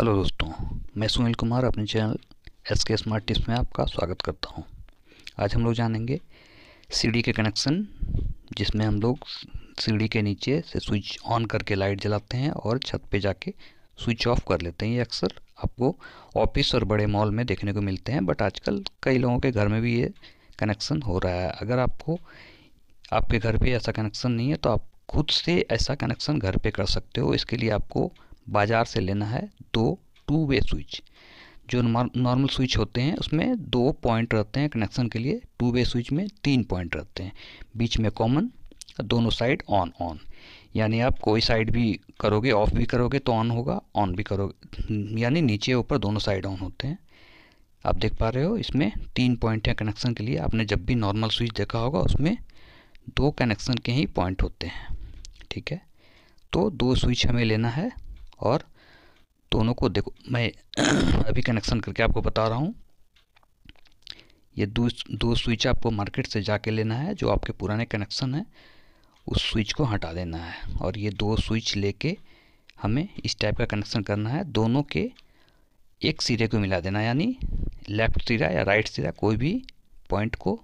Hello दोस्तों, मैं सुनील कुमार अपने चैनल SK स्मार्ट टिप्स में आपका स्वागत करता हूं। आज हम लोग जानेंगे सीढ़ी के कनेक्शन, जिसमें हम लोग सीढ़ी के नीचे से स्विच ऑन करके लाइट जलाते हैं और छत पे जाके स्विच ऑफ कर लेते हैं। ये अक्सर आपको ऑफिस और बड़े मॉल में देखने को मिलते हैं, बट आजकल कई लोगों के घर में भी ये कनेक्शन हो रहा है। अगर आपके घर पे ऐसा कनेक्शन नहीं है तो आप खुद से ऐसा कनेक्शन घर पे कर सकते हो। इसके लिए आपको बाज़ार से लेना है दो टू वे स्विच। जो नॉर्मल स्विच होते हैं उसमें 2 पॉइंट रहते हैं कनेक्शन के लिए, टू वे स्विच में 3 पॉइंट रहते हैं, बीच में कॉमन, दोनों साइड ऑन ऑन। यानी आप कोई साइड भी करोगे, ऑफ भी करोगे तो ऑन होगा, ऑन भी करोगे यानी नीचे ऊपर दोनों साइड ऑन होते हैं। आप देख पा रहे हो इसमें 3 पॉइंट हैं कनेक्शन के लिए। आपने जब भी नॉर्मल स्विच देखा होगा उसमें 2 कनेक्शन के ही पॉइंट होते हैं। ठीक है, तो 2 स्विच हमें लेना है और दोनों को देखो, मैं अभी कनेक्शन करके आपको बता रहा हूँ। ये दो स्विच आपको मार्केट से जाके लेना है। जो आपके पुराने कनेक्शन है उस स्विच को हटा देना है और ये 2 स्विच लेके हमें इस टाइप का कनेक्शन करना है। दोनों के एक सिरे को मिला देना, यानी लेफ्ट सिरा या राइट सिरा कोई भी पॉइंट को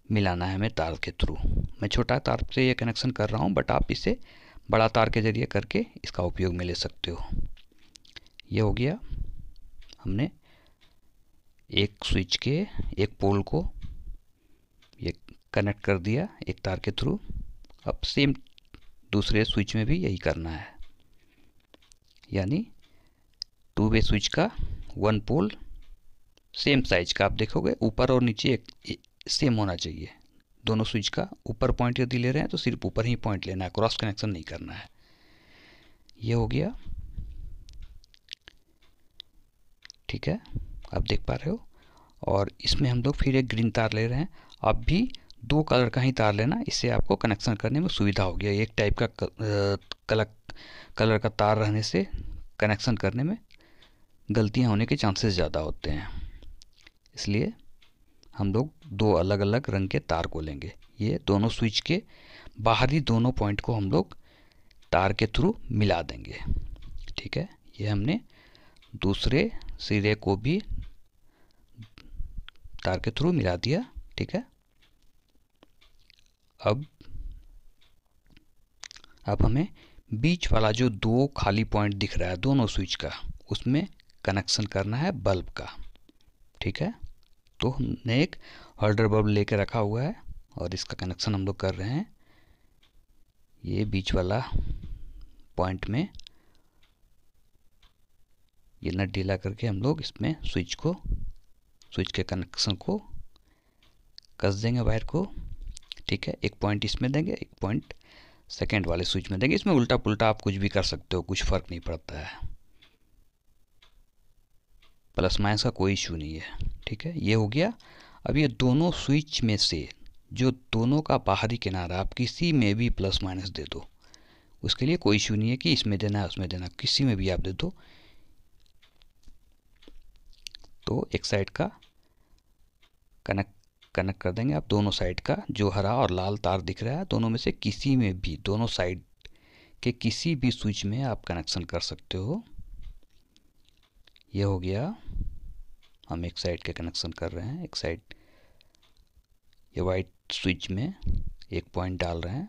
मिलाना है हमें तार के थ्रू। मैं छोटा तार से ये कनेक्शन कर रहा हूँ, बट आप इसे बड़ा तार के जरिए करके इसका उपयोग में ले सकते हो। ये हो गया, हमने एक स्विच के एक पोल को ये कनेक्ट कर दिया एक तार के थ्रू। अब सेम दूसरे स्विच में भी यही करना है, यानी टू वे स्विच का 1 पोल सेम साइज का। आप देखोगे ऊपर और नीचे एक सेम होना चाहिए। दोनों स्विच का ऊपर पॉइंट यदि ले रहे हैं तो सिर्फ ऊपर ही पॉइंट लेना है, क्रॉस कनेक्शन नहीं करना है। ये हो गया, ठीक है, आप देख पा रहे हो। और इसमें हम लोग फिर एक ग्रीन तार ले रहे हैं। आप भी 2 कलर का ही तार लेना, इससे आपको कनेक्शन करने में सुविधा होगी। एक टाइप का कलर का तार रहने से कनेक्शन करने में गलतियां होने के चांसेस ज़्यादा होते हैं, इसलिए हम लोग 2 अलग अलग रंग के तार को लेंगे। ये दोनों स्विच के बाहरी दोनों पॉइंट को हम लोग तार के थ्रू मिला देंगे। ठीक है, ये हमने दूसरे सिरे को भी तार के थ्रू मिला दिया। ठीक है, अब हमें बीच वाला जो 2 खाली पॉइंट दिख रहा है दोनों स्विच का, उसमें कनेक्शन करना है बल्ब का। ठीक है, तो हमने एक होल्डर बल्ब लेके रखा हुआ है और इसका कनेक्शन हम लोग कर रहे हैं। ये बीच वाला पॉइंट में ये नट ढीला करके हम लोग इसमें स्विच के कनेक्शन को कस देंगे वायर को। ठीक है, एक पॉइंट इसमें देंगे, एक पॉइंट सेकेंड वाले स्विच में देंगे। इसमें उल्टा पुल्टा आप कुछ भी कर सकते हो, कुछ फर्क नहीं पड़ता है, प्लस माइनस का कोई इशू नहीं है। ठीक है, ये हो गया। अब ये दोनों स्विच में से जो दोनों का बाहरी किनारा आप किसी में भी प्लस माइनस दे दो, उसके लिए कोई इशू नहीं है कि इसमें देना है उसमें देना, किसी में भी आप दे दो। तो एक साइड का कनेक्ट कर देंगे आप, दोनों साइड का जो हरा और लाल तार दिख रहा है दोनों में से किसी में भी, दोनों साइड के किसी भी स्विच में आप कनेक्शन कर सकते हो। ये हो गया, हम एक साइड के कनेक्शन कर रहे हैं। एक साइड ये वाइट स्विच में एक पॉइंट डाल रहे हैं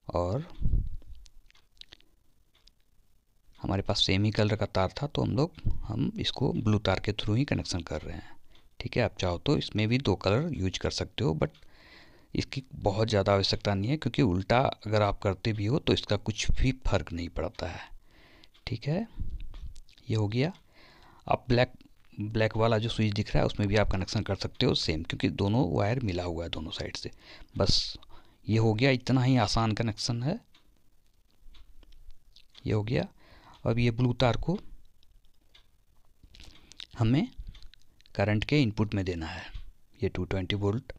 और हमारे पास सेम ही कलर का तार था तो हम इसको ब्लू तार के थ्रू ही कनेक्शन कर रहे हैं। ठीक है, आप चाहो तो इसमें भी 2 कलर यूज कर सकते हो, बट इसकी बहुत ज़्यादा आवश्यकता नहीं है, क्योंकि उल्टा अगर आप करते भी हो तो इसका कुछ भी फर्क नहीं पड़ता है। ठीक है, ये हो गया। अब ब्लैक वाला जो स्विच दिख रहा है उसमें भी आप कनेक्शन कर सकते हो सेम, क्योंकि दोनों वायर मिला हुआ है दोनों साइड से। बस ये हो गया, इतना ही आसान कनेक्शन है। ये हो गया। अब ये ब्लू तार को हमें करंट के इनपुट में देना है। ये 220 वोल्ट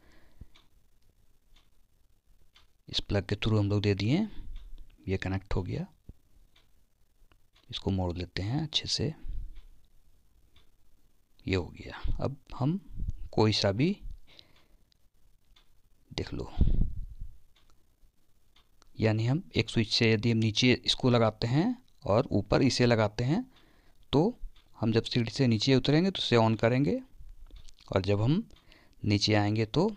इस प्लग के थ्रू हम लोग दे दिए। ये कनेक्ट हो गया, इसको मोड़ लेते हैं अच्छे से। ये हो गया। अब हम कोई सा भी देख लो, यानी हम एक स्विच से यदि हम नीचे इसको लगाते हैं और ऊपर इसे लगाते हैं तो हम जब सीढ़ी से नीचे उतरेंगे तो इसे ऑन करेंगे, और जब हम नीचे आएंगे तो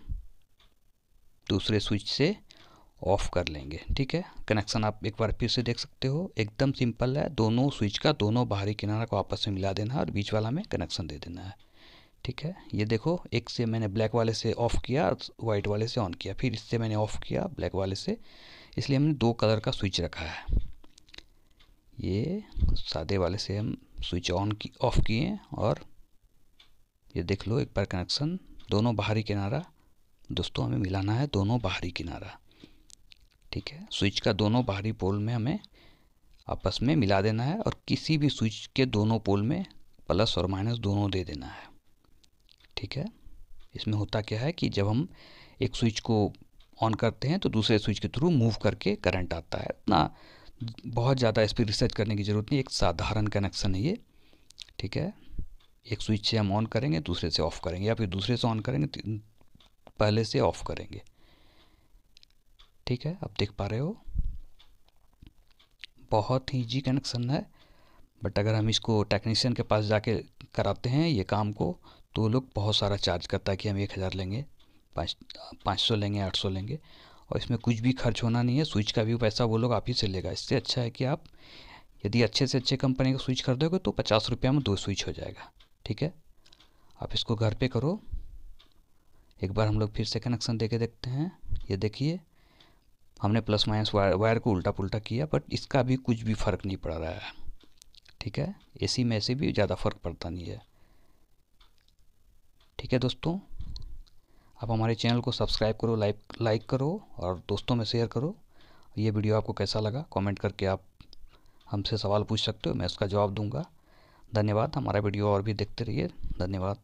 दूसरे स्विच से ऑफ कर लेंगे। ठीक है, कनेक्शन आप एक बार फिर से देख सकते हो, एकदम सिंपल है। दोनों स्विच का दोनों बाहरी किनारा को आपस में मिला देना है और बीच वाला में कनेक्शन दे देना है। ठीक है, ये देखो, एक से मैंने ब्लैक वाले से ऑफ़ किया और वाइट वाले से ऑन किया, फिर इससे मैंने ऑफ़ किया ब्लैक वाले से, इसलिए हमने 2 कलर का स्विच रखा है। ये सादे वाले से हम स्विच ऑफ किए और ये देख लो एक बार कनेक्शन, दोनों बाहरी किनारा दोस्तों हमें मिलाना है, दोनों बाहरी किनारा। ठीक है, स्विच का दोनों बाहरी पोल में हमें आपस में मिला देना है और किसी भी स्विच के दोनों पोल में प्लस और माइनस दोनों दे देना है। ठीक है, इसमें होता क्या है कि जब हम एक स्विच को ऑन करते हैं तो दूसरे स्विच के थ्रू मूव करके करंट आता है। इतना बहुत ज़्यादा इस पर रिसर्च करने की ज़रूरत नहीं, एक साधारण कनेक्शन है ये। ठीक है, एक स्विच से हम ऑन करेंगे, दूसरे से ऑफ़ करेंगे, या फिर दूसरे से ऑन करेंगे, पहले से ऑफ़ करेंगे। ठीक है, अब देख पा रहे हो, बहुत ही ईजी कनेक्शन है। बट अगर हम इसको टेक्नीशियन के पास जाके कराते हैं ये काम को तो वो लोग बहुत सारा चार्ज करता है कि हम 1000 लेंगे, 500 लेंगे, 800 लेंगे, और इसमें कुछ भी खर्च होना नहीं है। स्विच का भी पैसा वो लोग आप ही से लेगा। इससे अच्छा है कि आप यदि अच्छे से अच्छे कंपनी का स्विच खरीदोगे तो 50 रुपया में 2 स्विच हो जाएगा। ठीक है, आप इसको घर पे करो। एक बार हम लोग फिर से कनेक्शन दे के देखते हैं। ये देखिए, हमने प्लस माइनस वायर को उल्टा पुल्टा किया, बट इसका भी कुछ भी फ़र्क नहीं पड़ रहा है। ठीक है, एसी में ऐसे भी ज़्यादा फ़र्क पड़ता नहीं है। ठीक है दोस्तों, आप हमारे चैनल को सब्सक्राइब करो, लाइक करो और दोस्तों में शेयर करो। ये वीडियो आपको कैसा लगा कमेंट करके आप हमसे सवाल पूछ सकते हो, मैं उसका जवाब दूंगा। धन्यवाद, हमारा वीडियो और भी देखते रहिए। धन्यवाद।